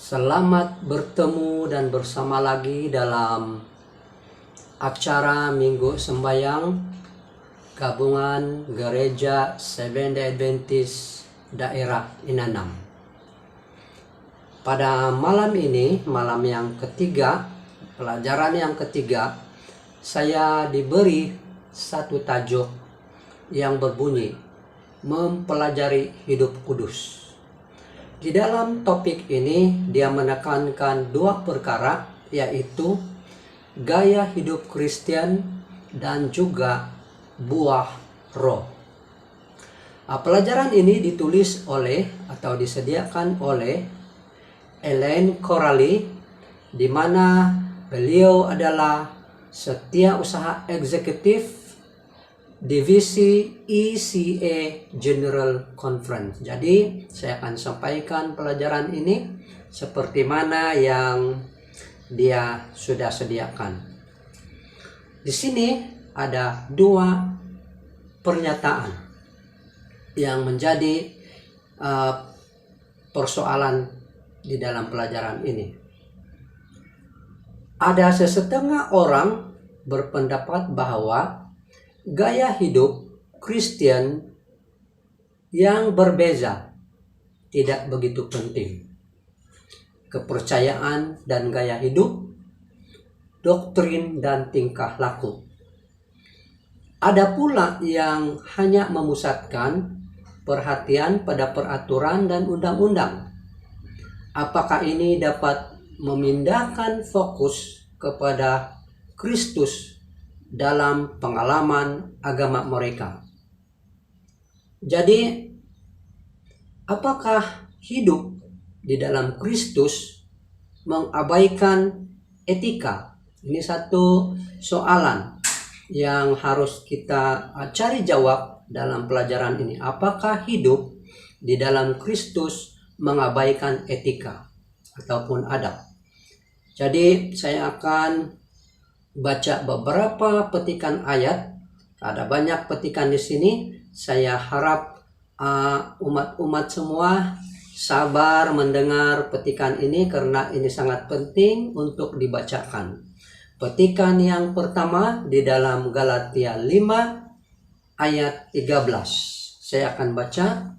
Selamat bertemu dan bersama lagi dalam acara Minggu Sembayang Gabungan Gereja Seventh-day Adventist Daerah Inanam. Pada malam ini, malam yang ketiga, pelajaran yang ketiga, saya diberi satu tajuk yang berbunyi mempelajari hidup kudus. Di dalam topik ini dia menekankan dua perkara, yaitu gaya hidup Kristen dan juga buah roh. Pelajaran ini ditulis oleh atau disediakan oleh Elaine Corali, di mana beliau adalah setiausaha eksekutif Divisi ECA General Conference. Jadi saya akan sampaikan pelajaran ini seperti mana yang dia sudah sediakan. Di sini ada dua pernyataan yang menjadi persoalan di dalam pelajaran ini. Ada sesetengah orang berpendapat bahwa gaya hidup Kristen yang berbeza tidak begitu penting. Kepercayaan dan gaya hidup, doktrin dan tingkah laku. Ada pula yang hanya memusatkan perhatian pada peraturan dan undang-undang. Apakah ini dapat memindahkan fokus kepada Kristus dalam pengalaman agama mereka? Jadi, apakah hidup di dalam Kristus mengabaikan etika? Ini satu soalan yang harus kita cari jawab dalam pelajaran ini. Apakah hidup di dalam Kristus mengabaikan etika ataupun adab? Jadi, saya akan baca beberapa petikan ayat. Ada banyak petikan di sini. Saya harap umat-umat semua sabar mendengar petikan ini karena ini sangat penting untuk dibacakan. Petikan yang pertama di dalam Galatia 5 ayat 13. Saya akan baca.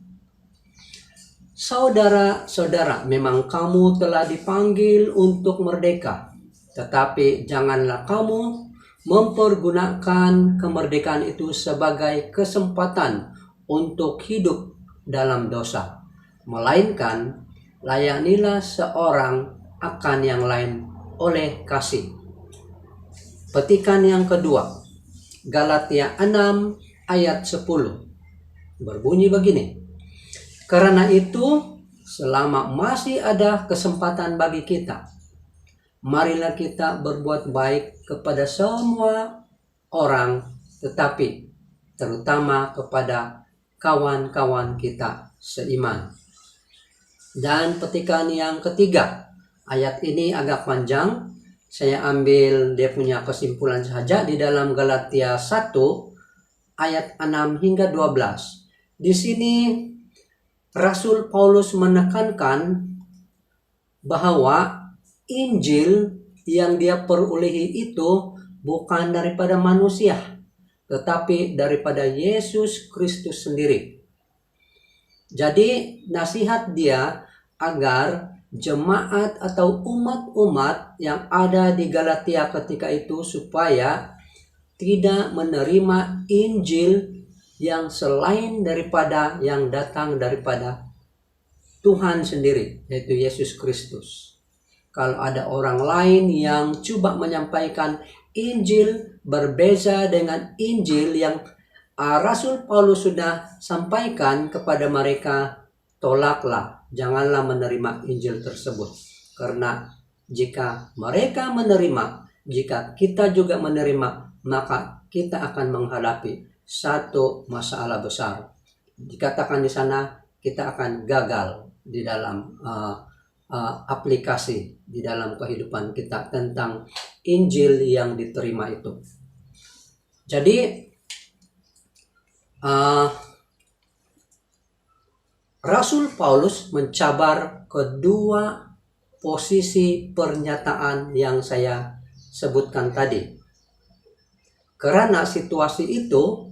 Saudara-saudara, memang kamu telah dipanggil untuk merdeka. Tetapi janganlah kamu mempergunakan kemerdekaan itu sebagai kesempatan untuk hidup dalam dosa. Melainkan layanilah seorang akan yang lain oleh kasih. Petikan yang kedua, Galatia 6 ayat 10. Berbunyi begini. Karena itu, selama masih ada kesempatan bagi kita, marilah kita berbuat baik kepada semua orang, tetapi terutama kepada kawan-kawan kita seiman. Dan petikan yang ketiga, ayat ini agak panjang. Saya ambil dia punya kesimpulan saja di dalam Galatia 1 ayat 6 hingga 12. Di sini Rasul Paulus menekankan bahwa Injil yang dia perolehi itu bukan daripada manusia, tetapi daripada Yesus Kristus sendiri. Jadi nasihat dia agar jemaat atau umat-umat yang ada di Galatia ketika itu supaya tidak menerima Injil yang selain daripada yang datang daripada Tuhan sendiri, yaitu Yesus Kristus. Kalau ada orang lain yang coba menyampaikan Injil berbeza dengan Injil yang Rasul Paulus sudah sampaikan kepada mereka, tolaklah, janganlah menerima Injil tersebut. Karena jika mereka menerima, jika kita juga menerima, maka kita akan menghadapi satu masalah besar. Dikatakan di sana kita akan gagal di dalam aplikasi di dalam kehidupan kita tentang Injil yang diterima itu. Jadi Rasul Paulus mencabar kedua posisi pernyataan yang saya sebutkan tadi. Karena situasi itu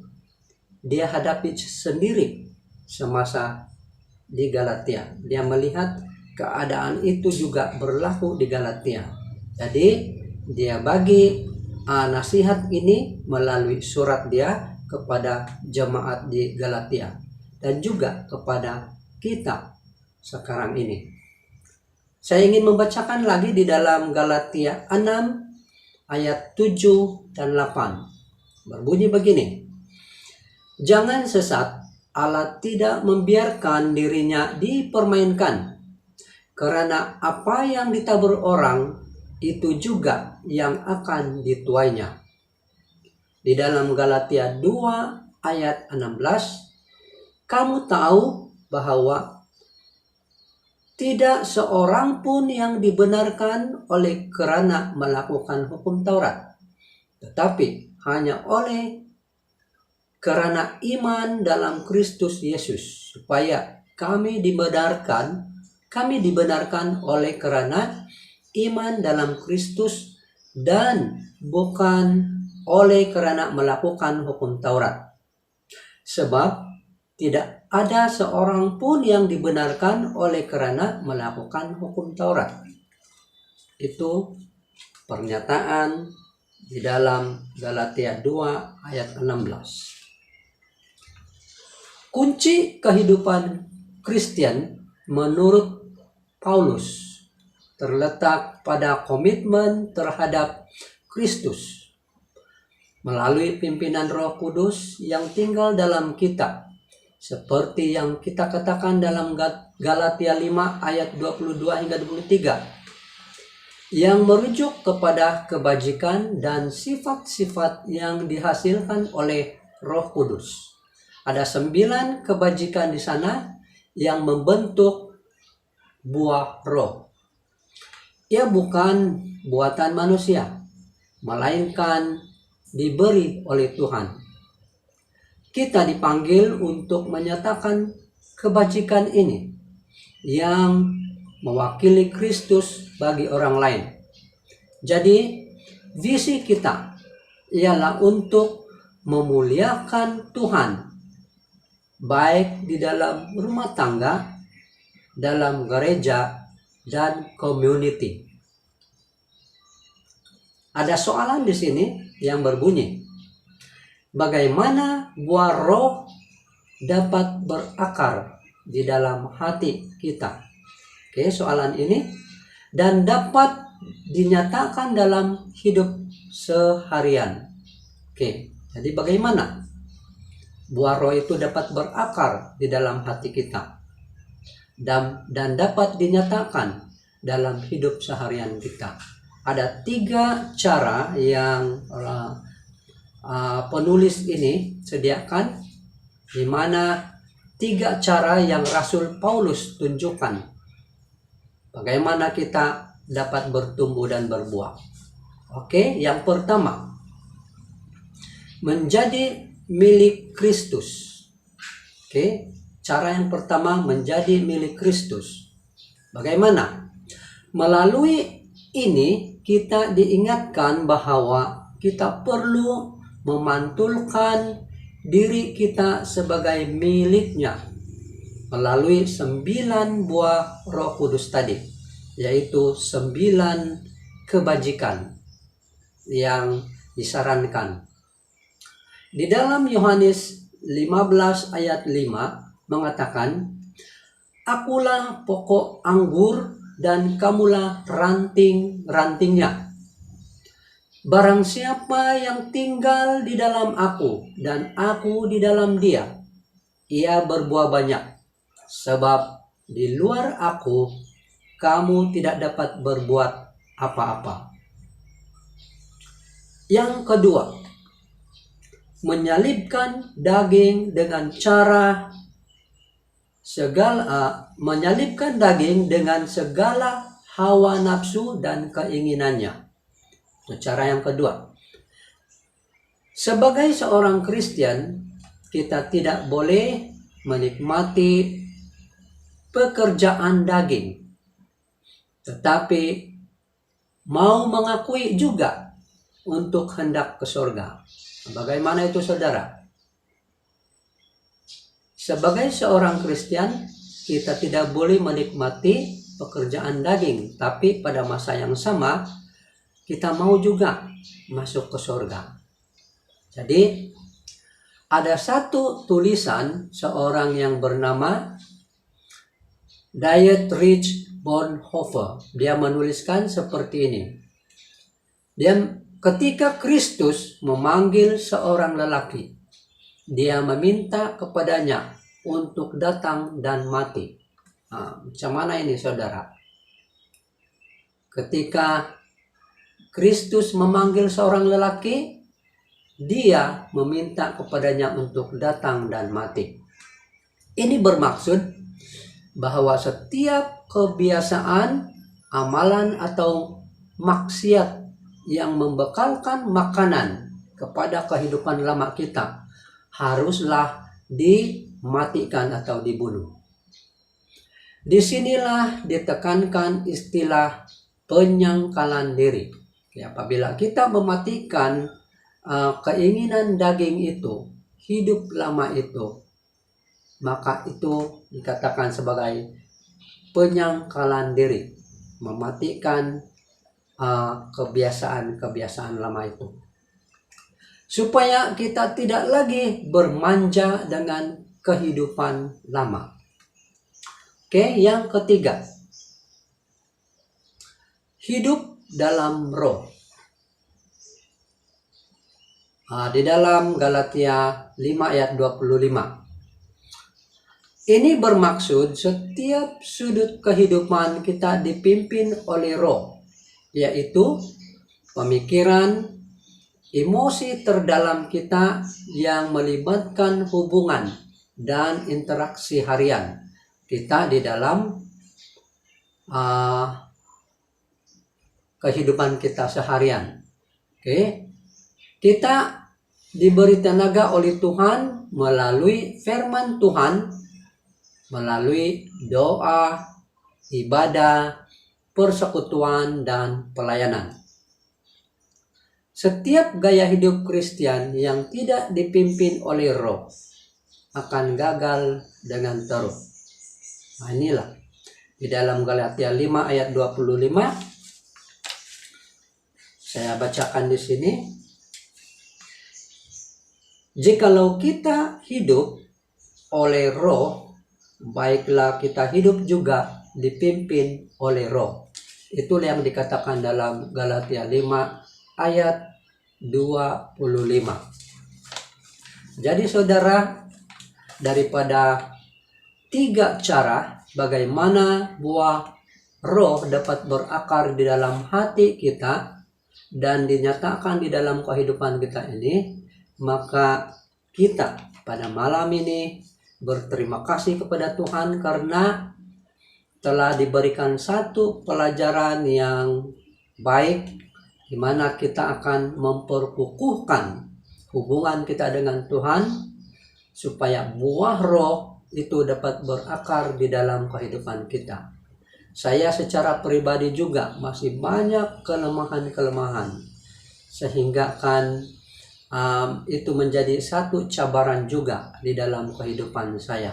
dia hadapi sendiri semasa di Galatia. Dia melihat keadaan itu juga berlaku di Galatia. Jadi dia bagi nasihat ini melalui surat dia kepada jemaat di Galatia dan juga kepada kita sekarang ini. Saya ingin membacakan lagi di dalam Galatia 6 ayat 7 dan 8. Berbunyi begini. Jangan sesat, Allah tidak membiarkan dirinya dipermainkan. Karena apa yang ditabur orang, itu juga yang akan dituainya. Di dalam Galatia 2 ayat 16, kamu tahu bahwa tidak seorang pun yang dibenarkan oleh karena melakukan hukum Taurat, tetapi hanya oleh karena iman dalam Kristus Yesus, supaya kami dibenarkan oleh karena iman dalam Kristus dan bukan oleh karena melakukan hukum Taurat. Sebab tidak ada seorang pun yang dibenarkan oleh karena melakukan hukum Taurat. Itu pernyataan di dalam Galatia 2 ayat 16. Kunci kehidupan Kristen menurut Paulus terletak pada komitmen terhadap Kristus melalui pimpinan Roh Kudus yang tinggal dalam kita, seperti yang kita katakan dalam Galatia 5 ayat 22 hingga 23, yang merujuk kepada kebajikan dan sifat-sifat yang dihasilkan oleh Roh Kudus. Ada 9 kebajikan di sana yang membentuk buah roh. Ia bukan buatan manusia, melainkan diberi oleh Tuhan. Kita dipanggil untuk menyatakan kebajikan ini yang mewakili Kristus bagi orang lain. Jadi, visi kita ialah untuk memuliakan Tuhan, baik di dalam rumah tangga, dalam gereja, dan community. Ada soalan di sini yang berbunyi, bagaimana buah roh dapat berakar di dalam hati kita? Oke, soalan ini dan dapat dinyatakan dalam hidup seharian. Oke, jadi bagaimana buah roh itu dapat berakar di dalam hati kita dan dapat dinyatakan dalam hidup seharian kita? Ada 3 cara yang penulis ini sediakan, di mana 3 cara yang Rasul Paulus tunjukkan bagaimana kita dapat bertumbuh dan berbuah. Oke, yang pertama, menjadi milik Kristus. Oke, cara yang pertama menjadi milik Kristus. Bagaimana? Melalui ini kita diingatkan bahwa kita perlu memantulkan diri kita sebagai miliknya melalui 9 buah Roh Kudus tadi, yaitu 9 kebajikan yang disarankan. Di dalam Yohanes 15 ayat 5 mengatakan, akulah pokok anggur dan kamulah ranting-rantingnya. Barang siapa yang tinggal di dalam aku dan aku di dalam dia, ia berbuah banyak. Sebab di luar aku, kamu tidak dapat berbuat apa-apa. Yang kedua, menyalibkan daging dengan segala hawa nafsu dan keinginannya. Itu cara yang kedua. Sebagai seorang Kristen, kita tidak boleh menikmati pekerjaan daging. tetapi mau mengakui juga untuk hendak ke surga. Bagaimana itu, saudara? Sebagai seorang Kristen, kita tidak boleh menikmati pekerjaan daging, tapi pada masa yang sama kita mau juga masuk ke surga. Jadi ada satu tulisan seorang yang bernama Dietrich Bonhoeffer. Dia menuliskan seperti ini. Ketika Kristus memanggil seorang lelaki, dia meminta kepadanya untuk datang dan mati. Macam mana ini, saudara? Ketika Kristus memanggil seorang lelaki, dia meminta kepadanya untuk datang dan mati. Ini bermaksud bahwa setiap kebiasaan, amalan atau maksiat yang membekalkan makanan kepada kehidupan lama kita haruslah dimatikan atau dibunuh. Disinilah ditekankan istilah penyangkalan diri. Apabila kita mematikan keinginan daging itu, hidup lama itu, maka itu dikatakan sebagai penyangkalan diri, mematikan kebiasaan-kebiasaan lama itu, supaya kita tidak lagi bermanja dengan kehidupan lama. Oke, yang ketiga, hidup dalam roh. Di dalam Galatia 5 ayat 25. Ini bermaksud setiap sudut kehidupan kita dipimpin oleh roh, yaitu pemikiran, emosi terdalam kita yang melibatkan hubungan dan interaksi harian kita di dalam kehidupan kita seharian. Oke. Kita diberi tenaga oleh Tuhan melalui firman Tuhan, melalui doa, ibadah, persekutuan, dan pelayanan. Setiap gaya hidup Kristen yang tidak dipimpin oleh roh akan gagal dengan terus. Inilah di dalam Galatia 5 ayat 25. Saya bacakan di sini. Jikalau kita hidup oleh roh, baiklah kita hidup juga dipimpin oleh roh. Itulah yang dikatakan dalam Galatia 5 ayat 25. Jadi saudara, daripada 3 cara bagaimana buah roh dapat berakar di dalam hati kita dan dinyatakan di dalam kehidupan kita ini, maka kita pada malam ini berterima kasih kepada Tuhan karena telah diberikan satu pelajaran yang baik, di mana kita akan memperkukuhkan hubungan kita dengan Tuhan supaya buah roh itu dapat berakar di dalam kehidupan kita. Saya secara pribadi juga masih banyak kelemahan-kelemahan, sehingga itu menjadi satu cabaran juga di dalam kehidupan saya,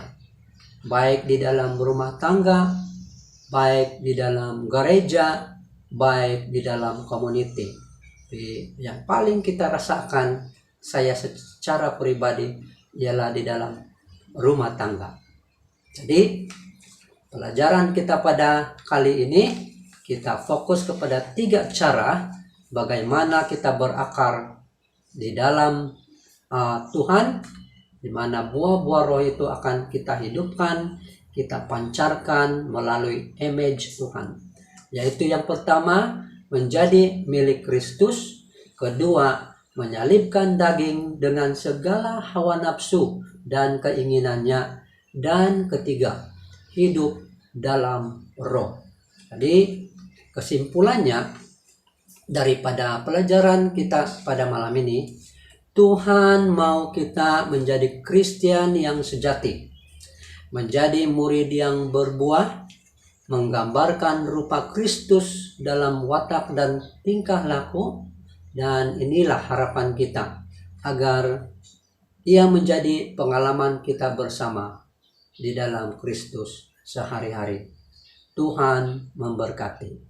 baik di dalam rumah tangga, baik di dalam gereja, baik di dalam community. Yang paling kita rasakan saya secara pribadi ialah di dalam rumah tangga. Jadi pelajaran kita pada kali ini, kita fokus kepada 3 cara bagaimana kita berakar di dalam Tuhan, di mana buah-buah roh itu akan kita hidupkan, kita pancarkan melalui image Tuhan. Yaitu yang pertama, menjadi milik Kristus. Kedua, menyalibkan daging dengan segala hawa nafsu dan keinginannya. Dan ketiga, hidup dalam roh. Jadi kesimpulannya daripada pelajaran kita pada malam ini, Tuhan mau kita menjadi Kristen yang sejati, menjadi murid yang berbuah, menggambarkan rupa Kristus dalam watak dan tingkah laku, dan inilah harapan kita agar ia menjadi pengalaman kita bersama di dalam Kristus sehari-hari. Tuhan memberkati.